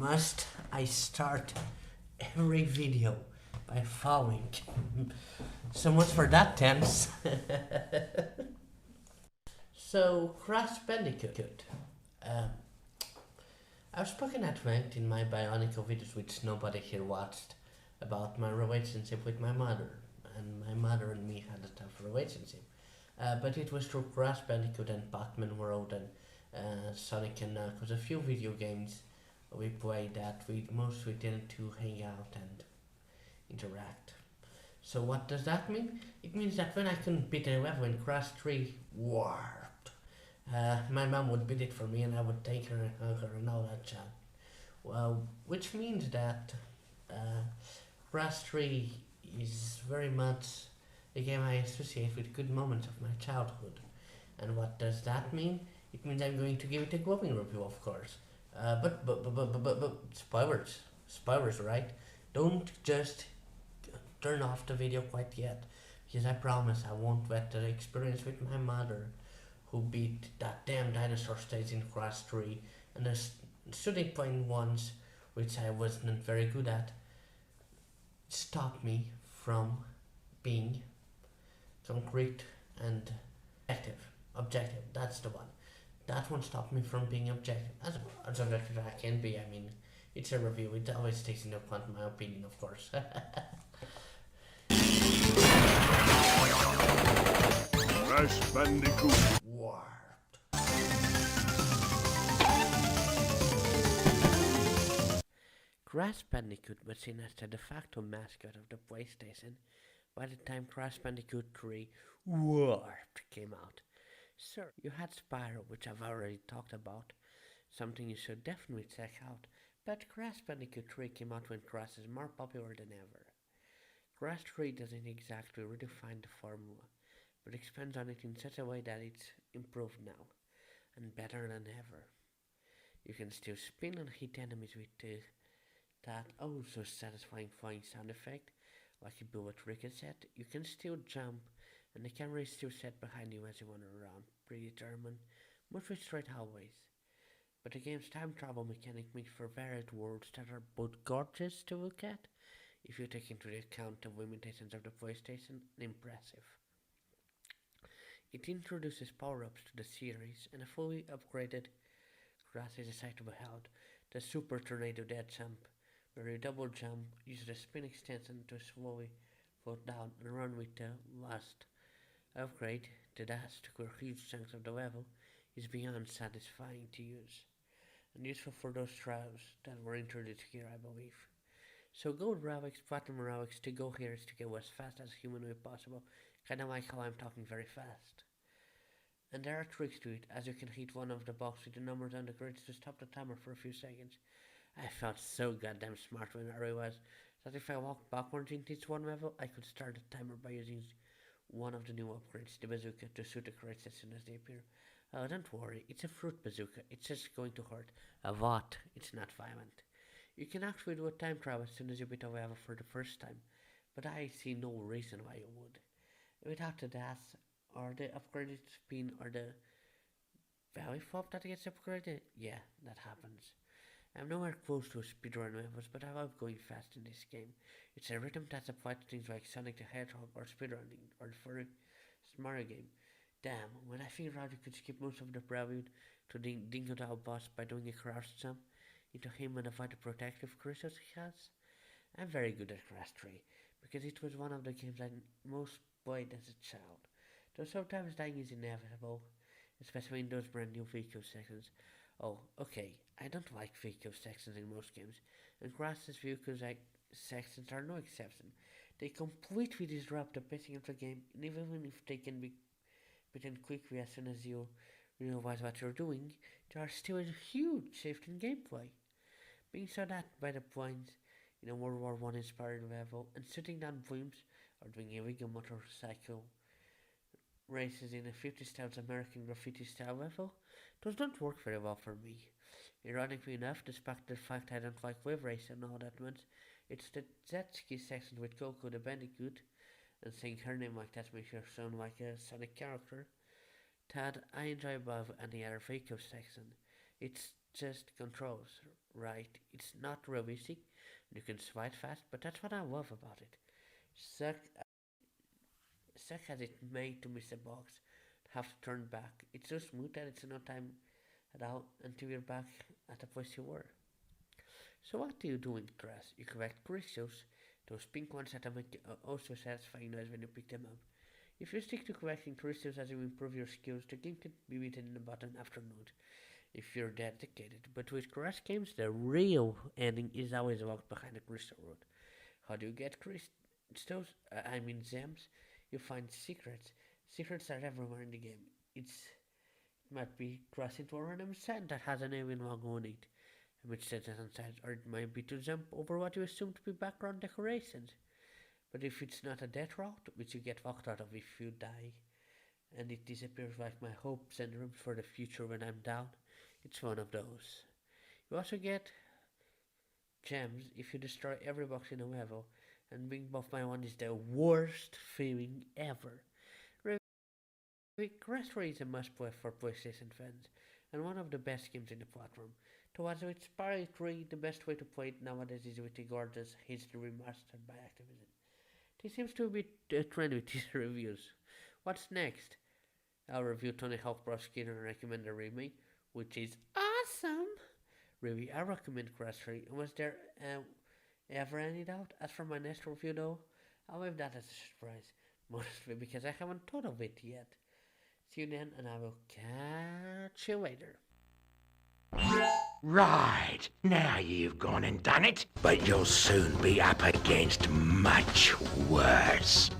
Must I start every video by following? So much for that tense. So, Crash Bandicoot. Um, I've spoken at length in my Bionicle videos, which nobody here watched, about my relationship with my mother. And my mother and me had a tough relationship. But it was through Crash Bandicoot and Pac-Man World and Sonic and Knuckles, a few video games we played that we mostly tended to hang out and interact. So what does that mean? It means that when I couldn't beat a level in Crash 3 Warped, my mom would beat it for me and I would take her and hug her and all that jazz. Well, which means that Crash 3 is very much a game I associate with good moments of my childhood. And what does that mean? It means I'm going to give it a glowing review, of course. But spoilers, right? Don't just turn off the video quite yet, because I promise I won't let the experience with my mother, who beat that damn dinosaur stage in Crash 3, and the shooting point ones, which I wasn't very good at, stop me from being concrete and objective, that's the one. That one stopped me from being objective, as objective as I can be. I mean, it's a review, it always takes into account my opinion, of course. Crash Bandicoot Warped. Crash Bandicoot was seen as the de facto mascot of the PlayStation by the time Crash Bandicoot 3 Warped came out. Sir, you had Spyro, which I've already talked about, something you should definitely check out, but Crash Bandicoot 3 came out when Crash is more popular than ever. Crash 3 doesn't exactly redefine the formula, but expands on it in such a way that it's improved now, and better than ever. You can still spin and hit enemies with that so satisfying flying sound effect, like you do with Ricochet. You can still jump, and the camera is still set behind you as you wander around, predetermined, mostly straight hallways. But the game's time travel mechanic makes for varied worlds that are both gorgeous to look at, if you take into account the limitations of the PlayStation, and impressive. It introduces power-ups to the series, and a fully upgraded Crash is a sight to behold. The Super Tornado Dead Jump, where you double jump, use the spin extension to slowly float down and run with the last upgrade, the dash to clear huge chunks of the level, is beyond satisfying to use, and useful for those trials that were introduced here, I believe. So gold relics, platinum relics, to go here is to go as fast as humanly possible, kinda like how I'm talking very fast. And there are tricks to it, as you can hit one of the blocks with the numbers on the grids to stop the timer for a few seconds. I felt so goddamn smart when I realized that if I walked backwards into each one level, I could start the timer by using one of the new upgrades, the bazooka, to shoot the crates as soon as they appear. Oh, don't worry, it's a fruit bazooka, it's just going to hurt a lot, it's not violent. You can actually do a time travel as soon as you beat a level for the first time, but I see no reason why you would. Without the dash, or the upgraded spin, or the valley flop that gets upgraded, yeah, that happens. I'm nowhere close to a speedrun levels, but I love going fast in this game. It's a rhythm that's applied to things like Sonic the Hedgehog or speedrunning, or the furry Mario game. Damn, when I figured out you could skip most of the prelude to the Dingodile boss by doing a crouch jump into him and avoid the protective crystals he has, I'm very good at Crash 3, because it was one of the games I most played as a child. Though sometimes dying is inevitable, especially in those brand new vehicle sections. Oh, okay, I don't like vehicle sections in most games, and Crash's vehicle sections are no exception. They completely disrupt the pacing of the game, and even if they can be beaten quickly as soon as you realize what you're doing, they are still a huge shift in gameplay. Being shot at by the planes in a World War I inspired level, and shooting down blimps, or doing illegal motorcycle races in a 50s style American graffiti style level, those don't work very well for me. Ironically enough, despite the fact I don't like wave race and all that much, it's the jet ski section with Coco the Bandicoot, and saying her name like that makes her sound like a Sonic character, that I enjoy above any other vehicle section. It's just controls, right. It's not realistic. You can fight fast, but that's what I love about it. Suck, suck has it made to miss a box, have to turn back. It's so smooth that it's no time at all until you're back at the place you were. So what do you do in grass? You collect crystals, those pink ones that make also satisfying noise when you pick them up. If you stick to collecting crystals as you improve your skills, the game can be beaten in about an afternoon if you're dedicated. But with grass games, the real ending is always locked behind a crystal road. How do you get crystals? I mean gems. You find secrets. Secrets are everywhere in the game. It might be grass into a random sand that has an alien logo on it, which says it inside, or it might be to jump over what you assume to be background decorations. But if it's not a death route, which you get locked out of if you die, and it disappears like my hopes and dreams for the future when I'm down, it's one of those. You also get gems if you destroy every box in a level, and being buffed by one is the worst feeling ever. Restory is a must play for PlayStation fans, and one of the best games in the platform. Towards its Pirate 3, the best way to play it nowadays is with the gorgeous HD remastered by Activision. This seems to be a trend with these reviews. What's next? I'll review Tony Hawk Pro Skater and recommend the remake, which is awesome! Really, I recommend Crash 3. Was there ever any doubt? As for my next review though, I'll leave that as a surprise, mostly because I haven't thought of it yet. See you then, and I will catch you later. Right, now you've gone and done it, but you'll soon be up against much worse.